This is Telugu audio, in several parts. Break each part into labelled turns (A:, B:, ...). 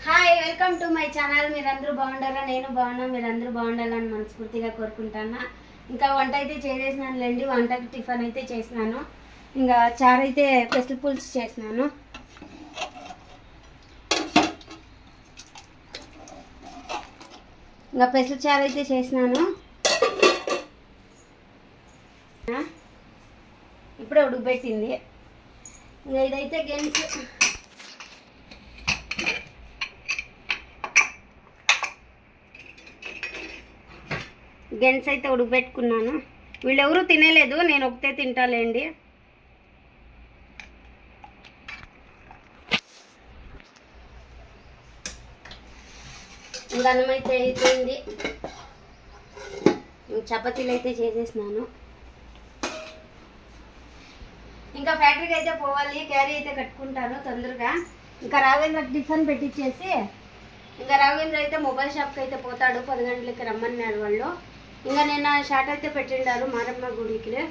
A: Hi welcome to my channel. మీరందరూ బాగుండారా? నేను బాగున్నా, మీరందరూ బాగుండాలని మనస్ఫూర్తిగా కోరుకుంటున్నా. ఇంకా వంట అయితే చేసేసినానులేండి. వంటకి టిఫిన్ అయితే చేసినాను. ఇంకా చారు అయితే పెసలు పులుసు చేసినాను. ఇంకా పెసలు చారు అయితే చేసినాను. ఇప్పుడే ఉడకబెట్టింది. ఇంకా ఇదైతే గెన్స్ అయితే ఉడకబెట్టుకున్నాను. వీళ్ళెవరూ తినేలేదు, నేను ఒకటే తింటాలేండి. ఇంకా అన్నం అయితే అయిపోయింది. చపాతీలు అయితే చేసేసినాను. ఇంకా ఫ్యాక్టరీకి అయితే పోవాలి, క్యారీ అయితే కట్టుకుంటాను తొందరగా. ఇంకా రాఘవేంద్ర టిఫిన్ పెట్టించేసి ఇంకా రాఘవేంద్ర అయితే మొబైల్ షాప్కి అయితే పోతాడు. 10 గంటలకి రమ్మన్నాడు వాళ్ళు. ఇంకా నిన్న షాట్ అయితే పెట్టిండారు మారమ్మ గుడికి,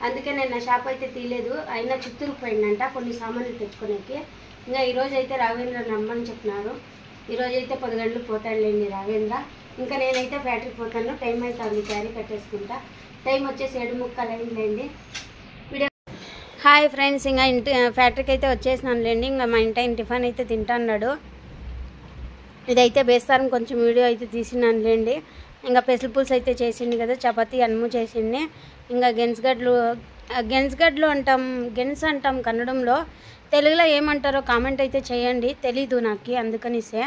A: అందుకే నిన్న షాప్ అయితే తీయలేదు. అయినా చిత్తూరుకు పోయిందంట కొన్ని సామాన్లు తెచ్చుకోడానికి. ఇంకా ఈరోజు అయితే రాఘవేంద్ర రమ్మని చెప్పినారు. ఈరోజు అయితే 10 గంటలకు పోతాడులేండి రాఘవేంద్ర. ఇంకా నేనైతే ఫ్యాక్టరీకి పోతాను. టైం అయితే ఉంది, క్యారీ కట్టేసుకుంటా. టైం వచ్చేసి 7:30 అయిందండి. వీడియో హాయ్ ఫ్రెండ్స్, ఇంకా ఫ్యాక్టరీకి అయితే వచ్చేసినానులేండి. ఇంకా మా ఇంటి టిఫిన్ అయితే తింటాన్నాడు. ఇదైతే బేస్తారం కొంచెం వీడియో అయితే తీసినానులేండి. ఇంకా పెసలు పులుసు అయితే చేసింది కదా, చపాతీ అన్నము చేసింది. ఇంకా గెన్స్గడ్లు అంటాం, గెన్స్ అంటాం కన్నడంలో. తెలుగులో ఏమంటారో కామెంట్ అయితే చేయండి, తెలీదు నాకు, అందుకనిసే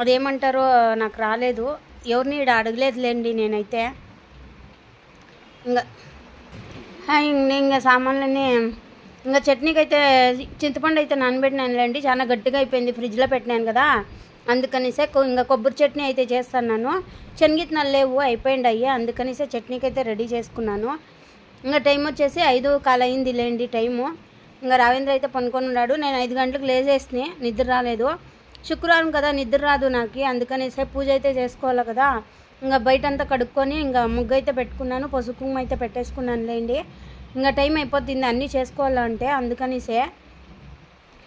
A: అదేమంటారో నాకు రాలేదు. ఎవరిని ఇక్కడ అడగలేదులేండి నేనైతే. ఇంకా సామాన్లన్నీ ఇంకా చట్నీకి అయితే చింతపండు అయితే నానబెట్టినానులేండి. చాలా గట్టిగా అయిపోయింది, ఫ్రిడ్జ్లో పెట్టినాను కదా, అందుకనిసే ఇంకా కొబ్బరి చట్నీ అయితే చేస్తున్నాను. శనగిత్తనాలు లేవు, అయిపోయింది అయ్యా, అందుకనిసే చట్నీకి అయితే రెడీ చేసుకున్నాను. ఇంకా టైం వచ్చేసి 5:15 అయిందిలేండి టైము. ఇంకా రావేంద్ర అయితే పనుకొని ఉన్నాడు. నేను 5 గంటలకు లేచేసి నిద్ర రాలేదు. శుక్రవారం కదా, నిద్ర రాదు నాకు, అందుకనిసే పూజ అయితే చేసుకోవాలి కదా. ఇంకా బయటంతా కడుక్కొని ఇంకా ముగ్గు అయితే పెట్టుకున్నాను, పసుపు కుంకుమ అయితే పెట్టేసుకున్నాను లేండి. ఇంకా టైం అయిపోతుంది అన్నీ చేసుకోవాలంటే, అందుకనిసే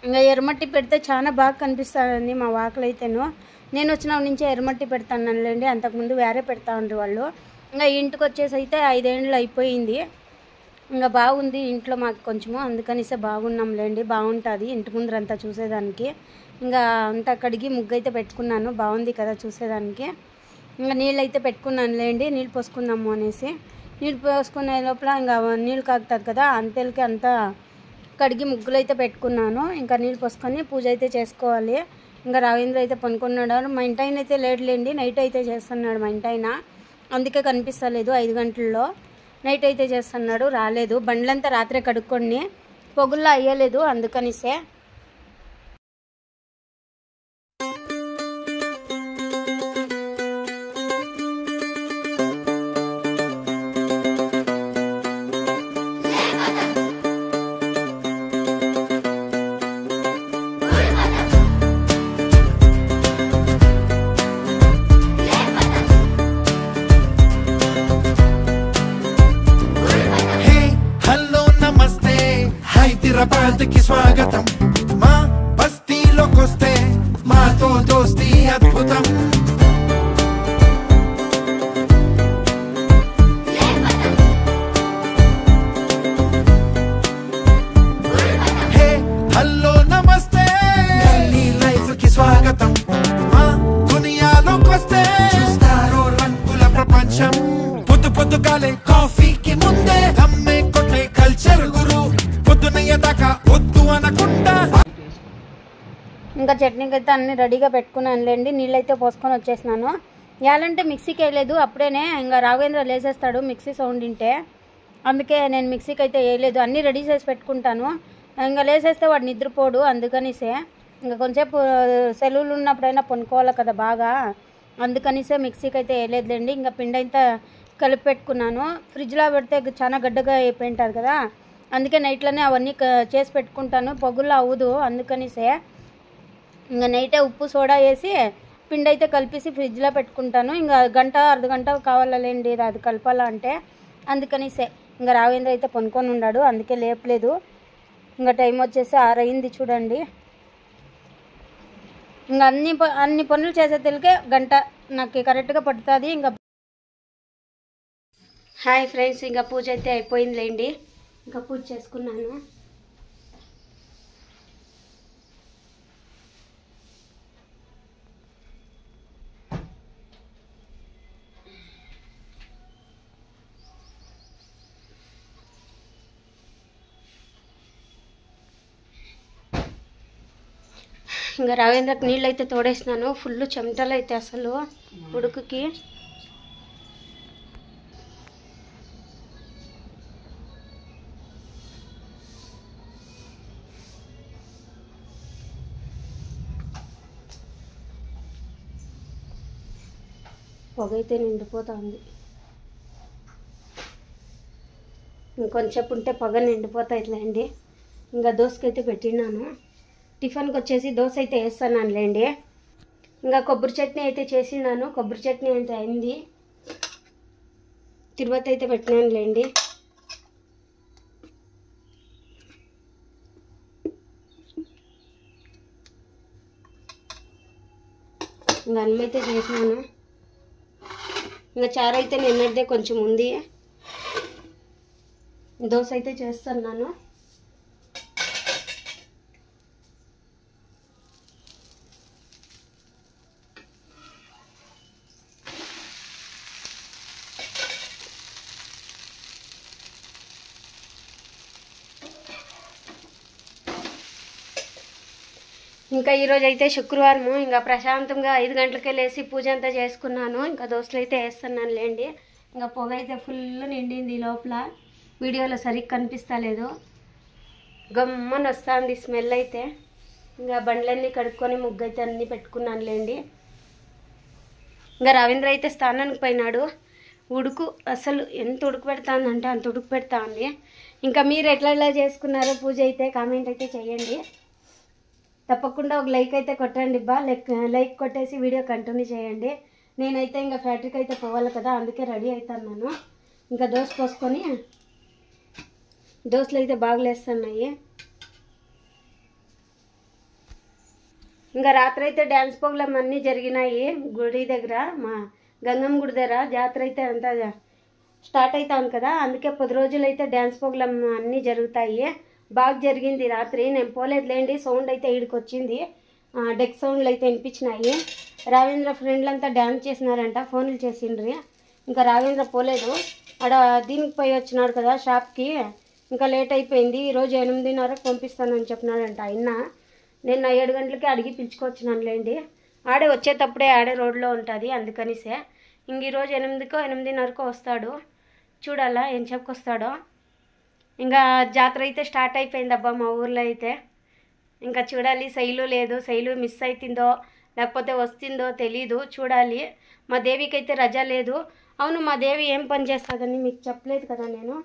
A: ఇంకా ఎర్రమట్టి పెడితే చాలా బాగా కనిపిస్తుందండి మా వాకలు అయితేను. నేను వచ్చిన నుంచే ఎర్రమట్టి పెడతానులేండి, అంతకుముందు వేరే పెడతా ఉండరు వాళ్ళు. ఇంకా ఇంటికి వచ్చేసి అయితే 5 ఏళ్ళు అయిపోయింది. ఇంకా బాగుంది ఇంట్లో మాకు కొంచెము, అందుకనిసే బాగున్నాంలేండి. బాగుంటుంది ఇంటి ముందరంతా చూసేదానికి. ఇంకా అంతా కడిగి ముగ్గు అయితే పెట్టుకున్నాను, బాగుంది కదా చూసేదానికి. ఇంకా నీళ్ళు అయితే పెట్టుకున్నానులేండి, నీళ్ళు పోసుకుందాము అనేసి. నీళ్ళు పోసుకునే లోపల ఇంకా నీళ్ళు కాగుతుంది కదా, అంతేలకి అంతా కడిగి ముగ్గులు అయితే పెట్టుకున్నాను. ఇంకా నీళ్ళు పోసుకొని పూజ అయితే చేసుకోవాలి. ఇంకా రావేంద్ర అయితే పనుకున్నాడు. మా ఇంటి ఆయన అయితే లేట్లేండి, నైట్ అయితే చేస్తున్నాడు మా ఇంటి ఆయన, అందుకే కనిపిస్తలేదు. 5 గంటల్లో నైట్ అయితే చేస్తున్నాడు, రాలేదు. బండ్లంతా రాత్రే కడుక్కొని పొగుల్లో అయ్యలేదు, అందుకనిసే.
B: హైదరాబాద్కి స్వాగతం, మా బస్తీలోకొస్తే మాతో దోస్తీ అద్భుతం. హే హలో నమస్తే, ఢిల్లీ లైఫ్ కి స్వాగతం. మా దునియాలోకొస్తే చూస్తారో రంగుల ప్రపంచం. పొద్దుగాలే కాఫీకి ముందే దమ్మే కొట్టే కల్చర్ గురు, వద్దు అనకుండా.
A: ఇంకా చట్నీకి అయితే అన్నీ రెడీగా పెట్టుకున్నానులేండి. నీళ్ళైతే పోసుకొని వచ్చేసినాను. యాలంటే మిక్సీకి వేయలేదు, అప్పుడేనే ఇంకా రాఘవేంద్ర లేసేస్తాడు మిక్సీ సౌండ్ వింటే, అందుకే నేను మిక్సీకి అయితే వేయలేదు. అన్నీ రెడీ చేసి పెట్టుకుంటాను. ఇంకా లేసేస్తే వాడు నిద్రపోడు, అందుకనిసే ఇంకా కొంచెంసేపు సెలవులు ఉన్నప్పుడైనా పనుకోవాలి కదా బాగా, అందుకనిసే మిక్సీకి అయితే వేయలేదులేండి. ఇంకా పిండి అయితే కలిపి పెట్టుకున్నాను. ఫ్రిడ్జ్లో పెడితే చాలా గడ్డగా అయిపోయింటుంది కదా, అందుకే నైట్లోనే అవన్నీ చేసి పెట్టుకుంటాను. పొగుల్లో అవ్వదు, అందుకనిసే ఇంకా నైటే ఉప్పు సోడా వేసి పిండి అయితే కలిపేసి ఫ్రిడ్జ్లో పెట్టుకుంటాను. ఇంకా గంట అర్ధగంట కావాలండి అది కలపాలంటే, అందుకనిసే. ఇంకా రాఘవేంద్ర అయితే పనుకొని ఉన్నాడు, అందుకే లేపలేదు. ఇంకా టైం వచ్చేసి 6 అయింది చూడండి. ఇంకా అన్ని పనులు చేసేసరికి గంట నాకు కరెక్ట్గా పడుతుంది. ఇంకా హాయ్ ఫ్రెండ్స్, ఇంకా పూజ అయితే అయిపోయిందిలేండి. ఇంకా పూజ చేసుకున్నాను. ఇంకా రావేంద్రకి నీళ్ళు అయితే తోడేసినాను. ఫుల్ చెమటలు అయితే అసలు ఉడుకుకి. పొగ అయితే నిండిపోతుంది. ఇంకొంచెం ఉంటే పొగ నిండిపోతాయిలేండి. ఇంకా దోసకైతే పెట్టినాను. టిఫిన్కి వచ్చేసి దోశ అయితే వేస్తున్నానులేండి. ఇంకా కొబ్బరి చట్నీ అయితే చేసినాను. కొబ్బరి చట్నీ అయితే అయింది. తిరుపతి అయితే పెట్టినానులేండి. ఇంకా అన్నం అయితే చేసినాను. ఇంకా చారు అయితే నిన్నటిదే కొంచెం ఉంది. దోశ అయితే చేస్తున్నాను. ఇంకా ఈరోజు అయితే శుక్రవారము. ఇంకా ప్రశాంతంగా 5 గంటలకే లేచి పూజ అంతా చేసుకున్నాను. ఇంకా దోశలు అయితే వేస్తున్నాను లేండి. ఇంకా పొగ అయితే ఫుల్ నిండింది లోపల. వీడియోలో సరిగ్గా కనిపిస్తలేదు. గమ్మని వస్తుంది స్మెల్ అయితే. ఇంకా బండ్లన్నీ కడుక్కొని ముగ్గు అయితే అన్నీ పెట్టుకున్నాను లేండి. ఇంకా రవీంద్ర అయితే స్థానానికి పోయినాడు. ఉడుకు అసలు ఎంత ఉడుకు పెడతాందంటే అంత ఉడుకు పెడతా ఉంది. ఇంకా మీరు ఎట్లా చేసుకున్నారో పూజ అయితే కామెంట్ అయితే చేయండి. తప్పకుండా ఒక లైక్ అయితే కొట్టండి బా. లైక్ కొట్టేసి వీడియో కంటిన్యూ చేయండి. నేనైతే ఇంకా ఫ్యాక్టరీకి అయితే పోవాలి కదా, అందుకే రెడీ అవుతున్నాను. ఇంకా దోశ పోసుకొని దోశలు అయితే బాగా లేస్తున్నాయి. ఇంకా రాత్రి అయితే డ్యాన్స్ ప్రోగ్రామ్ అన్నీ జరిగినాయి గుడి దగ్గర. మా గంగమ్మ గుడి దగ్గర జాతర అయితే అంతా స్టార్ట్ అవుతాను కదా, అందుకే 10 రోజులు అయితే డ్యాన్స్ ప్రోగ్రామ్ అన్నీ జరుగుతాయి. బాగా జరిగింది రాత్రి. నేను పోలేదులేండి. సౌండ్ అయితే ఈడికి వచ్చింది. డెక్ సౌండ్లు అయితే వినిపించినాయి. రావేంద్ర ఫ్రెండ్లంతా డ్యాన్స్ చేసినారంట, ఫోన్లు చేసిండ్రి. ఇంకా రావేంద్ర పోలేదు. ఆడ దీనికి పోయి వచ్చినాడు కదా షాప్కి. ఇంకా లేట్ అయిపోయింది. ఈరోజు 8:30కి పంపిస్తానని చెప్పినాడంట ఆయన. నేను 7 గంటలకి అడిగి పిలుచుకొచ్చినానులేండి. ఆడే వచ్చేటప్పుడే ఆడే రోడ్లో ఉంటుంది, అందుకనిసే. ఇంక ఈరోజు 8కో 8:30కో వస్తాడు. చూడాలా ఏం చెప్పుకొస్తాడో. ఇంకా జాతర అయితే స్టార్ట్ అయిపోయింది అబ్బా మా ఊర్లో అయితే. ఇంకా చూడాలి. శైలు లేదు, శైలు మిస్ అవుతుందో లేకపోతే వస్తుందో తెలీదు, చూడాలి. మా దేవికి అయితే రజా లేదు. అవును, మా దేవి ఏం పని చేస్తుందని మీకు చెప్పలేదు కదా నేను.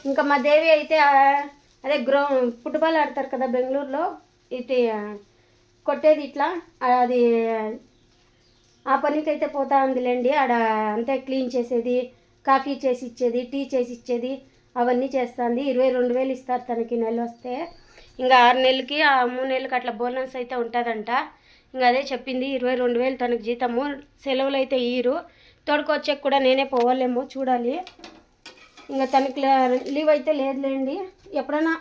A: ఇంకా మా దేవి అయితే అదే ఫుట్బాల్ ఆడతారు కదా బెంగళూరులో, ఇది కొట్టేది ఇట్లా, అది ఆ పనికి అయితే పోతా ఉందిలేండి. ఆడ అంతే క్లీన్ చేసేది, కాఫీ చేసి ఇచ్చేది, టీ చేసి ఇచ్చేది, అవన్నీ చేస్తుంది. 22,000 ఇస్తారు తనకి నెల వస్తే. ఇంకా 6 నెలలకి 3 నెలలకి అట్లా బోనస్ అయితే ఉంటుందంట. ఇంకా అదే చెప్పింది, 22,000 తనకు జీతము. సెలవులు అయితే ఇయ్యరు. తోడుకొచ్చాక కూడా నేనే పోవాలేమో, చూడాలి. ఇంకా తనకి లీవ్ అయితే లేదులేండి. ఎప్పుడైనా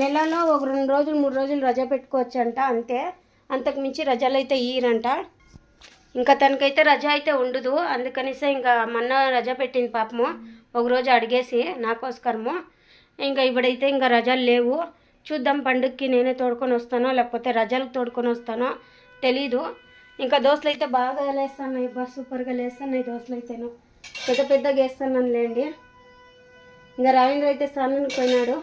A: నెలలో ఒక 2 రోజులు 3 రోజులు రజా పెట్టుకోవచ్చంట, అంతే. అంతకు మించి రజాలు అయితే ఇయ్యరంట. ఇంకా తనకైతే రజా అయితే ఉండదు, అందుకనిసే ఇంకా మొన్న రజా పెట్టింది పాపము. ఒకరోజు అడిగేసి నాకోసకరము. ఇంకా ఇప్పుడైతే ఇంకా రజాలు లేవు. చూద్దాం, పండుగకి నేనే తోడుకొని వస్తానో లేకపోతే రజాలకు తోడుకొని వస్తానో తెలీదు. ఇంకా దోశలు అయితే బాగా లేస్తున్నాయి, సూపర్గా లేస్తున్నాయి దోశలు అయితేను. పెద్దగా వేస్తున్నాను లేండి. ఇంకా రవీంద్ర అయితే స్నానానికి పోయినాడు.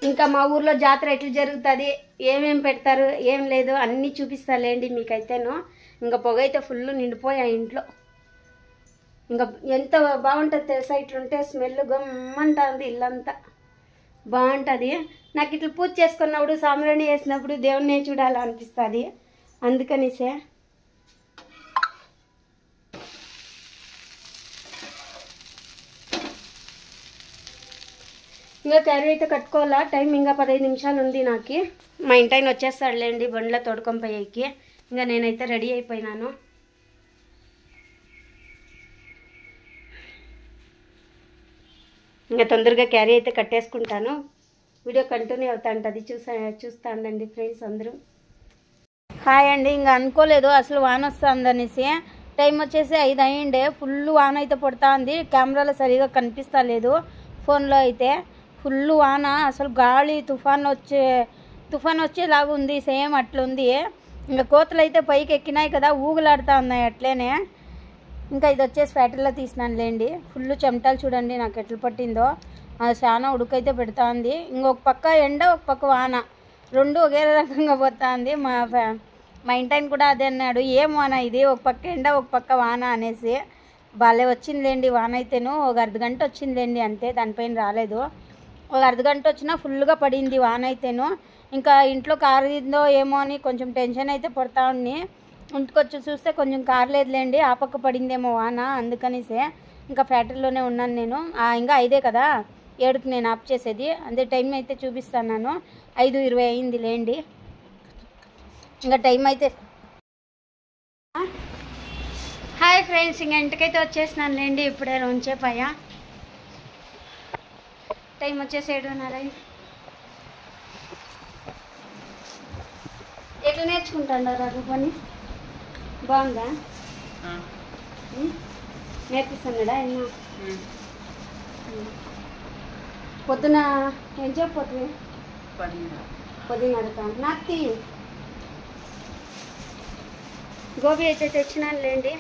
A: ఇంకా మా ఊర్లో జాతర ఎట్లా జరుగుతుంది, ఏమేమి పెడతారు, ఏం లేదు అన్నీ చూపిస్తాలేండి మీకైతేను. ఇంకా పొగ అయితే ఫుల్ నిండిపోయాయి ఇంట్లో. ఇంకా ఎంత బాగుంటుంది తెలుసా, ఇట్లుంటే స్మెల్ గమ్మంటుంది ఇల్లంతా, బాగుంటుంది. నాకు ఇట్లా పూజ చేసుకున్నప్పుడు సాంబ్రాణి వేసినప్పుడు దేవుణ్ణి చూడాలనిపిస్తుంది, అందుకనిసే. ఇంకా క్యారీ అయితే కట్టుకోవాలా. టైం ఇంకా 15 నిమిషాలు ఉంది నాకు. మా ఇంటాయన వచ్చేస్తాడులేండి బండ్లో తోడుకొని పోయేకి. ఇంకా నేనైతే రెడీ అయిపోయినాను. ఇంకా తొందరగా క్యారీ అయితే కట్టేసుకుంటాను. వీడియో కంటిన్యూ అవుతా ఉంటుంది, చూస్తా ఉండండి ఫ్రెండ్స్ అందరూ. హాయ్ అండి. ఇంకా అనుకోలేదు అసలు వాన వస్తుందనేసి. టైం వచ్చేసి 5 అయ్యిండే. ఫుల్ వాన అయితే పడుతూ ఉంది. కెమెరాలో సరిగా కనిపిస్తా లేదు, ఫోన్లో అయితే ఫుల్ వాన. అసలు గాలి తుఫాన్ వచ్చేలాగా ఉంది, సేమ్ అట్లుంది. ఇంకా కోతలు అయితే పైకి ఎక్కినాయి కదా, ఊగులాడుతూ ఉన్నాయి అట్లేనే. ఇంకా ఇది వచ్చేసి ఫ్యాక్టరీలో తీసినానులేండి. ఫుల్ చెమటలు చూడండి నాకు ఎట్లా పట్టిందో. అది చాలా ఉడుకైతే పెడతా ఉంది. ఇంకొక పక్క ఎండ, ఒక పక్క వాన, రెండు ఒకే రకంగా పోతా ఉంది. మా ఇంటాయన కూడా అదే అన్నాడు, ఏం వాన ఇది, ఒక పక్క ఎండ ఒక పక్క వాన అనేసి. బాగా వచ్చిందిలేండి వాన అయితేను. ఒక అర్ధగంట వచ్చిందిలేండి అంతే, దానిపైన రాలేదు. ఒక అర్ధగంట వచ్చినా ఫుల్గా పడింది వాన అయితేను. ఇంకా ఇంట్లో కారిందో ఏమో అని కొంచెం టెన్షన్ అయితే పడతా ఉన్ని. ఇంటికొచ్చి చూస్తే కొంచెం కారలేదులేండి, ఆ పక్క పడిందేమో వాన, అందుకనిసే ఇంకా ఫ్యాక్టరీలోనే ఉన్నాను నేను. ఇంకా 5 కదా, 7కి నేను ఆఫ్ చేసేది. అదే టైం అయితే చూపిస్తాను, 5:20 అయింది లేండి. ఇంకా టైం అయితే. హాయ్ ఫ్రెండ్స్, ఇంకా ఇంటికైతే వచ్చేసినాను లేండి. ఇప్పుడే ఉంచేపాయా. టైం వచ్చేసి 7:30. ఎట్లా నేర్చుకుంటాను రఘు పని? బాగుందా? నేర్పిస్తున్నాడా ఎన్నో? పొద్దున ఏం చెప్పొద్దు, 10:30కా? నాకు తీ. గోబీ అయితే తెచ్చినాను లేండి.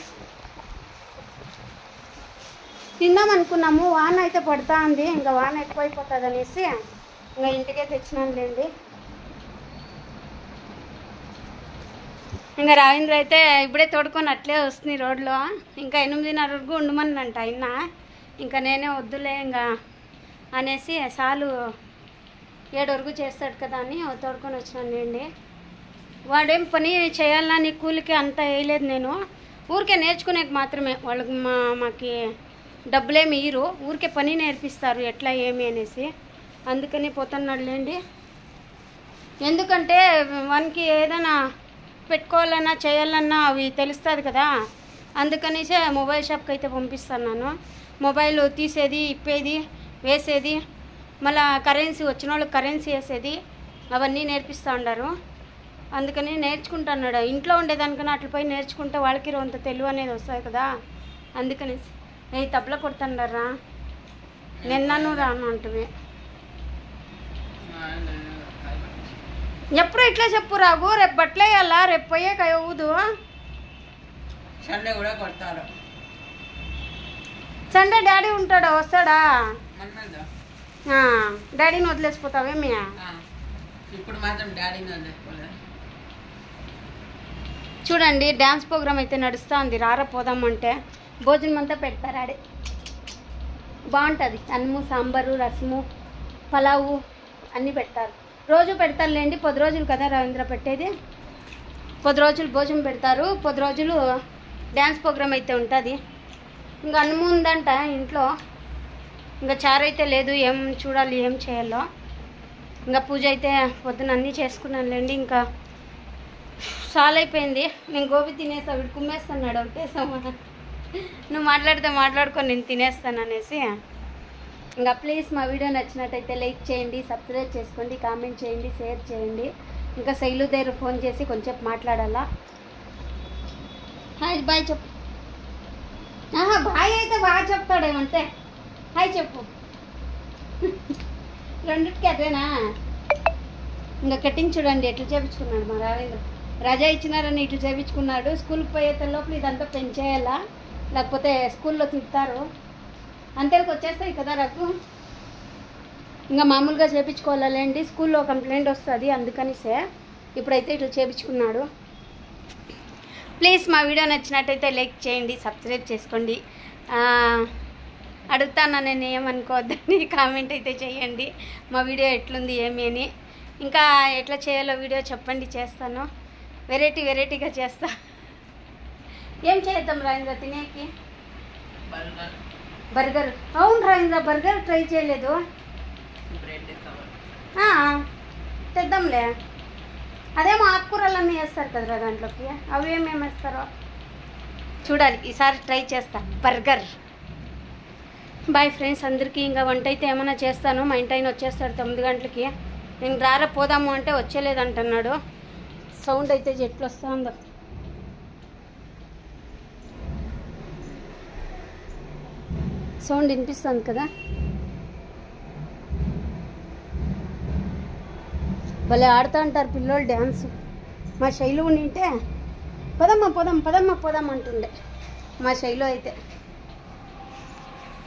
A: తిందాం అనుకున్నాము, వాన అయితే పడుతూ ఉంది. ఇంకా వాన ఎక్కువైపోతుంది అనేసి ఇంకా ఇంటికే తెచ్చినాను లేండి. ఇంకా రవీంద్ర అయితే ఇప్పుడే తోడుకొని అట్లే వస్తుంది రోడ్లో. ఇంకా 8:30 వరకు ఉండమన్నంట ఆయన. ఇంకా నేనే వద్దులే ఇంకా అనేసి చాలు 7 వరకు చేస్తాడు కదా అని తోడుకొని వచ్చినానండి. వాడేం పని చేయాలని కూలికి అంతా వేయలేదు నేను, ఊరికే నేర్చుకునేకి మాత్రమే. వాళ్ళకి మాకి డబ్బులేమి ఇయ్యరు, ఊరికే పని నేర్పిస్తారు ఎట్లా ఏమి అనేసి. అందుకని పోతున్నాడులేండి. ఎందుకంటే వానికి ఏదైనా పెట్టుకోవాలన్నా చేయాలన్నా అవి తెలుస్తుంది కదా, అందుకనిసే మొబైల్ షాప్కి అయితే పంపిస్తున్నాను. మొబైల్ తీసేది, ఇప్పేది, వేసేది, మళ్ళీ కరెన్సీ వచ్చిన వాళ్ళకి కరెన్సీ వేసేది అవన్నీ నేర్పిస్తూ ఉన్నారు. అందుకని నేర్చుకుంటున్నాడు. ఇంట్లో ఉండేదానికన్నా అట్లపై నేర్చుకుంటే వాళ్ళకి కొంత తెలివి అనేది వస్తుంది కదా, అందుకని తప్పులో కొడుతున్నారా. నిన్నను రాను అంటువి. ఎప్పుడు ఇట్లా చెప్పు రాగు, రేపు బట్టలు వేయాలా, రేపు పోయే కయ్యదు.
C: సండే కూడా కొడతారు.
A: సండే డాడీ ఉంటాడా, వస్తాడా? డాడీని వదిలేసిపోతావేమి?
C: ఇప్పుడు మాత్రం డాడీని వదిలేసుకోలేదు.
A: చూడండి డ్యాన్స్ ప్రోగ్రామ్ అయితే నడుస్తూ ఉంది. రారా పోదామంటే భోజనం అంతా పెడతారు ఆడే, బాగుంటుంది. అన్నము, సాంబారు, రసము, పలావు అన్నీ పెడతారు. రోజు పెడతారులేండి, 10 రోజులు కదా రవీంద్ర పెట్టేది. 10 రోజులు భోజనం పెడతారు, 10 రోజులు డ్యాన్స్ ప్రోగ్రామ్ అయితే ఉంటుంది. ఇంకా అన్నము ఉందంట ఇంట్లో, ఇంకా చారు అయితే లేదు. ఏం చూడాలి ఏం చేయాలో. ఇంకా పూజ అయితే పొద్దున అన్నీ చేసుకున్నానులేండి. ఇంకా చాలా అయిపోయింది. నేను గోబీ తినేస్తా, వీడు కుమ్మేస్తున్నాడు ఒకటేసామా. నువ్వు మాట్లాడుకొని నేను తినేస్తాను అనేసి. ఇంకా ప్లీజ్ మా వీడియో నచ్చినట్టయితే లైక్ చేయండి, సబ్స్క్రైబ్ చేసుకోండి, కామెంట్ చేయండి, షేర్ చేయండి. ఇంకా శైలు దగ్గర ఫోన్ చేసి కొంచెం మాట్లాడాలా. హాయ్ బాయ్ చెప్పు. బాయ్ అయితే బాగా చెప్తాడేమంటే హాయ్ చెప్పు. రెండిటికి అదేనా? ఇంకా కటింగ్ చూడండి ఎట్లా చేయించుకున్నాడు మా రవీంద్ర. రజా ఇచ్చినారని ఇట్లా చేయించుకున్నాడు. స్కూల్కి పోయే లోపల ఇదంతా పెంచేయాలా, లేకపోతే స్కూల్లో తిడతారు. అంతేకి వచ్చేస్తాయి కదా రఘు. ఇంకా మామూలుగా చేయించుకోవాలండి, స్కూల్లో కంప్లైంట్ వస్తుంది. అందుకనిసే ఇప్పుడైతే ఇట్లా చేయించుకున్నాడు. ప్లీజ్ మా వీడియో నచ్చినట్టయితే లైక్ చేయండి, సబ్స్క్రైబ్ చేసుకోండి. అడుగుతాను నేను, ఏమనుకోవద్దని కామెంట్ అయితే చేయండి. మా వీడియో ఎట్లుంది ఏమి అని, ఇంకా ఎట్లా చేయాలో వీడియో చెప్పండి, చేస్తాను. వెరైటీగా చేస్తా. ఏం చేద్దాం రవీంద్ర తినేకి? బర్గర్. అవును రవీంద్ర, బర్గర్ ట్రై చేయలేదు. తెద్దాంలే. అదేమో ఆకుకూరలన్నీ వేస్తారు కదరా దాంట్లోకి, అవి ఏమేమి వేస్తారో చూడాలి. ఈసారి ట్రై చేస్తా బర్గర్. బాయ్ ఫ్రెండ్స్ అందరికీ. ఇంకా వంట అయితే ఏమైనా చేస్తాను. మా ఇంటి ఆయన వచ్చేస్తాడు 9 గంటలకి. నేను రారా పోదాము అంటే వచ్చేలేదంటున్నాడు. సౌండ్ అయితే ఎట్లా వస్తుందో. సౌండ్ వినిపిస్తుంది కదా. భలే ఆడుతూ ఉంటారు పిల్లోళ్ళు డ్యాన్స్. మా శైలు ఉంటే పదమ్మా పోదాం పదమ్మా పోదాం అంటుండే. మా శైలు అయితే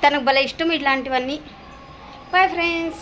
A: తనకు భలే ఇష్టం ఇట్లాంటివన్నీ. Bye friends.